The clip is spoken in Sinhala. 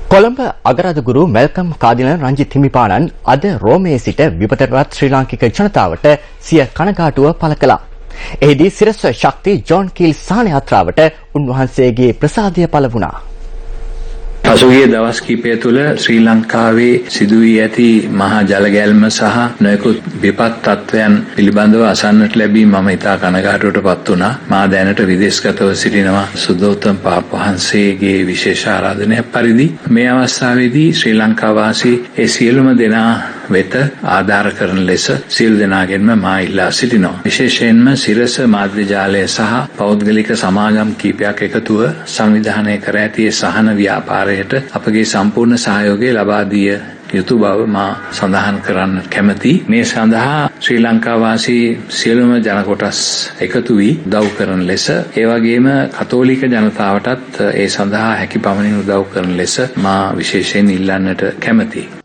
කොළඹ අගරාජගුරු මැල්කම් කාදිනල් රංජිත් හිමිපාණන් අද රෝමයේ සිට විපතටවත් ශ්‍රී ලාංකික ජනතාවට සිය කනගාටුව පළ කළා. එහිදී සිරස ශක්ති ජෝන් කීල් සහන යාත්‍රාවට උන්වහන්සේගේ ප්‍රසාදය පළ වුණා. පසුගිය දවස් කිහිපය තුළ ශ්‍රී ලංකාවේ සිදුවී ඇති මහා ජලගැල්ම සහ නොයෙකුත් විපත් තත්ත්වයන් පිළිබඳව අසන්නට ලැබී මම ඉතා කනගාටුවටපත් වුණා. මා දැනට විදේශගතව සිටිනවා සුදෝත්තම පාප වහන්සේගේ විශේෂ ආරාධනයක් පරිදි මේ අවස්ථාවේදී ශ්‍රී ලංකා වාසී ඒ සියලුම දෙනා වෙත ආධාර කරන ලෙස සියලු දෙනාගෙන්ම මා ඉල්ලා සිටිනවා. විශේෂයෙන්ම සිරස මාධ්‍ය ජාලය සහ පෞද්ගලික සමාගම් කීපයක් එකතුව සංවිධානය කර ඇති සහන ව්‍යාපාරයට අපගේ සම්පූර්ණ සහයෝගය ලබා දිය යුතු බව මා සඳහන් කරන්න කැමැති. මේ සඳහා ශ්‍රී ලංකා වාසී සියලුම ජන කොටස් එකතු වී උදව් කරන ලෙස ඒ වගේම කතෝලික ජනතාවටත් ඒ සඳහා හැකි පමණින් උදව් කරන ලෙස මා විශේෂයෙන් ඉල්ලන්නට කැමැතියි.